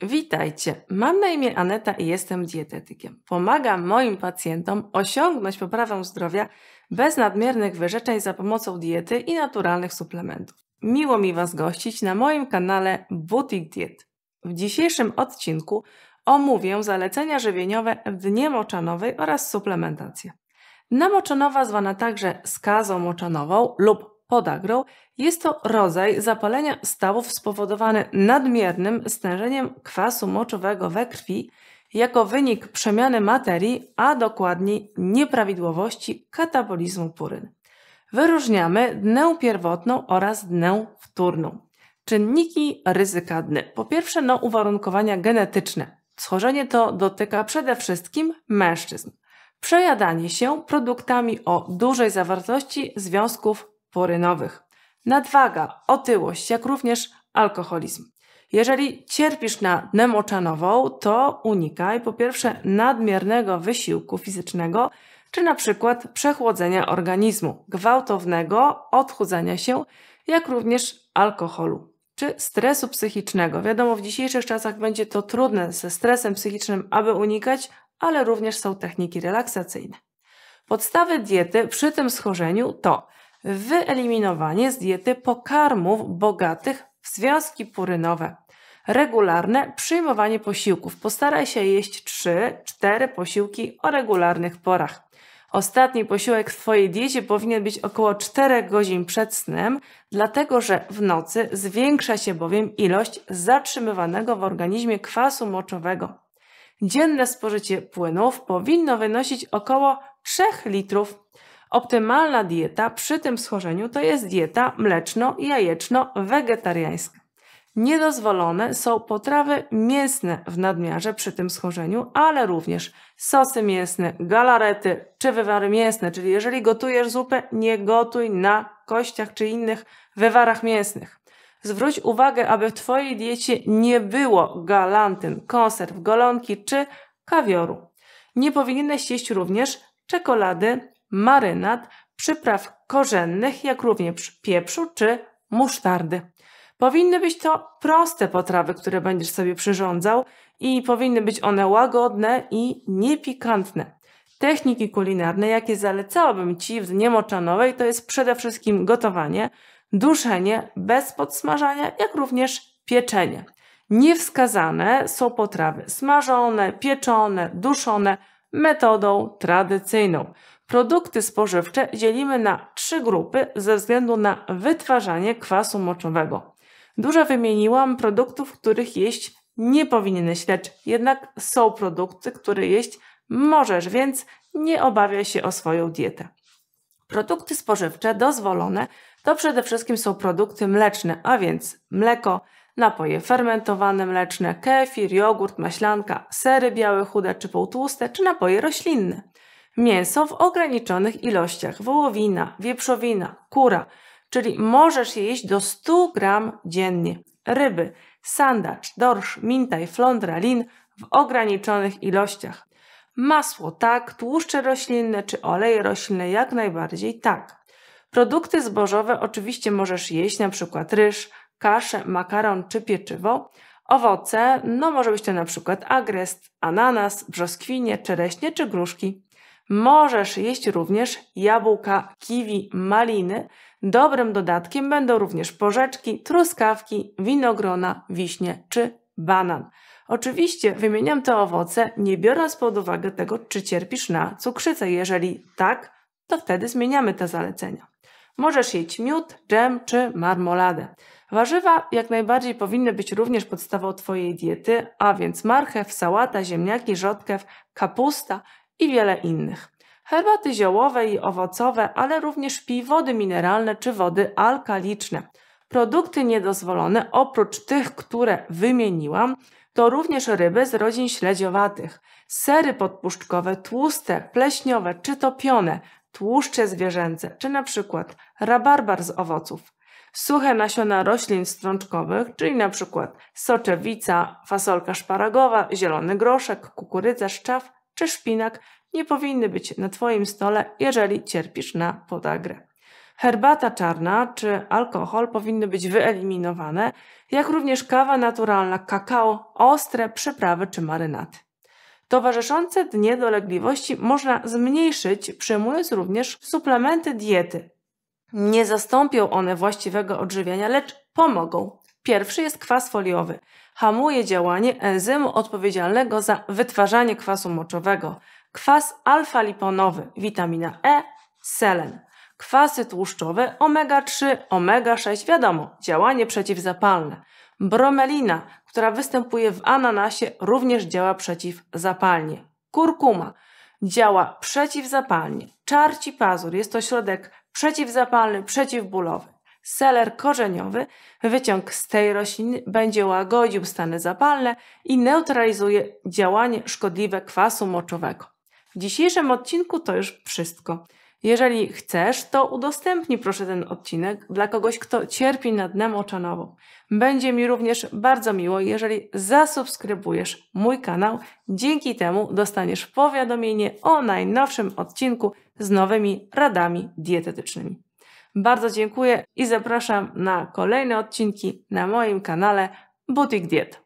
Witajcie, mam na imię Aneta i jestem dietetykiem. Pomagam moim pacjentom osiągnąć poprawę zdrowia bez nadmiernych wyrzeczeń za pomocą diety i naturalnych suplementów. Miło mi Was gościć na moim kanale Butik Diet. W dzisiejszym odcinku omówię zalecenia żywieniowe w dnie moczanowej oraz suplementację. Dna moczanowa, zwana także skazą moczanową lub podagrą, jest to rodzaj zapalenia stawów spowodowany nadmiernym stężeniem kwasu moczowego we krwi jako wynik przemiany materii, a dokładniej nieprawidłowości katabolizmu puryn. Wyróżniamy dnę pierwotną oraz dnę wtórną. Czynniki ryzyka dny. Po pierwsze, uwarunkowania genetyczne. Schorzenie to dotyka przede wszystkim mężczyzn. Przejadanie się produktami o dużej zawartości związków purynowych. Nadwaga, otyłość, jak również alkoholizm. Jeżeli cierpisz na dnę moczanową, to unikaj po pierwsze nadmiernego wysiłku fizycznego, czy na przykład przechłodzenia organizmu, gwałtownego odchudzania się, jak również alkoholu, czy stresu psychicznego. Wiadomo, w dzisiejszych czasach będzie to trudne ze stresem psychicznym, aby unikać, ale również są techniki relaksacyjne. Podstawy diety przy tym schorzeniu to wyeliminowanie z diety pokarmów bogatych w związki purynowe. Regularne przyjmowanie posiłków. Postaraj się jeść 3-4 posiłki o regularnych porach. Ostatni posiłek w Twojej diecie powinien być około 4 godzin przed snem, dlatego że w nocy zwiększa się bowiem ilość zatrzymywanego w organizmie kwasu moczowego. Dzienne spożycie płynów powinno wynosić około 3 litrów. Optymalna dieta przy tym schorzeniu to jest dieta mleczno-jajeczno-wegetariańska. Niedozwolone są potrawy mięsne w nadmiarze przy tym schorzeniu, ale również sosy mięsne, galarety czy wywary mięsne, czyli jeżeli gotujesz zupę, nie gotuj na kościach czy innych wywarach mięsnych. Zwróć uwagę, aby w Twojej diecie nie było galantyn, konserw, golonki czy kawioru. Nie powinieneś jeść również czekolady, marynat, przypraw korzennych, jak również pieprzu czy musztardy. Powinny być to proste potrawy, które będziesz sobie przyrządzał i powinny być one łagodne i niepikantne. Techniki kulinarne, jakie zalecałabym Ci w dnie moczanowej, to jest przede wszystkim gotowanie, duszenie bez podsmażania, jak również pieczenie. Niewskazane są potrawy smażone, pieczone, duszone metodą tradycyjną. Produkty spożywcze dzielimy na 3 grupy ze względu na wytwarzanie kwasu moczowego. Dużo wymieniłam produktów, których jeść nie powinieneś, lecz jednak są produkty, które jeść możesz, więc nie obawiaj się o swoją dietę. Produkty spożywcze dozwolone to przede wszystkim są produkty mleczne, a więc mleko, napoje fermentowane mleczne, kefir, jogurt, maślanka, sery białe, chude czy półtłuste, czy napoje roślinne. Mięso w ograniczonych ilościach, wołowina, wieprzowina, kura, czyli możesz jeść do 100 gram dziennie. Ryby, sandacz, dorsz, mintaj, flądra, lin w ograniczonych ilościach. Masło, tak, tłuszcze roślinne czy oleje roślinne jak najbardziej, tak. Produkty zbożowe oczywiście możesz jeść, na przykład ryż, kaszę, makaron czy pieczywo. Owoce, może być to na przykład agrest, ananas, brzoskwinie, czereśnie czy gruszki. Możesz jeść również jabłka, kiwi, maliny. Dobrym dodatkiem będą również porzeczki, truskawki, winogrona, wiśnie czy banan. Oczywiście wymieniam te owoce, nie biorąc pod uwagę tego, czy cierpisz na cukrzycę. Jeżeli tak, to wtedy zmieniamy te zalecenia. Możesz jeść miód, dżem czy marmoladę. Warzywa jak najbardziej powinny być również podstawą Twojej diety, a więc marchew, sałata, ziemniaki, rzodkiew, kapusta i wiele innych. Herbaty ziołowe i owocowe, ale również pij wody mineralne czy wody alkaliczne. Produkty niedozwolone, oprócz tych, które wymieniłam, to również ryby z rodzin śledziowatych, sery podpuszczkowe, tłuste, pleśniowe czy topione, tłuszcze zwierzęce, czy na przykład rabarbar z owoców. Suche nasiona roślin strączkowych, czyli na przykład soczewica, fasolka szparagowa, zielony groszek, kukurydza, szczaw czy szpinak nie powinny być na Twoim stole, jeżeli cierpisz na podagrę. Herbata czarna czy alkohol powinny być wyeliminowane, jak również kawa naturalna, kakao, ostre przyprawy czy marynaty. Towarzyszące dnie dolegliwości można zmniejszyć, przyjmując również suplementy diety. Nie zastąpią one właściwego odżywiania, lecz pomogą. Pierwszy jest kwas foliowy. Hamuje działanie enzymu odpowiedzialnego za wytwarzanie kwasu moczowego. Kwas alfa-liponowy, witamina E, selen. Kwasy tłuszczowe omega-3, omega-6, wiadomo, działanie przeciwzapalne. Bromelina, która występuje w ananasie, również działa przeciwzapalnie. Kurkuma działa przeciwzapalnie. Czarci pazur jest to środek przeciwzapalny, przeciwbólowy. Seler korzeniowy, wyciąg z tej rośliny, będzie łagodził stany zapalne i neutralizuje działanie szkodliwe kwasu moczowego. W dzisiejszym odcinku to już wszystko. Jeżeli chcesz, to udostępnij proszę ten odcinek dla kogoś, kto cierpi nadnem moczanową. Będzie mi również bardzo miło, jeżeli zasubskrybujesz mój kanał. Dzięki temu dostaniesz powiadomienie o najnowszym odcinku z nowymi radami dietetycznymi. Bardzo dziękuję i zapraszam na kolejne odcinki na moim kanale Butik Diet.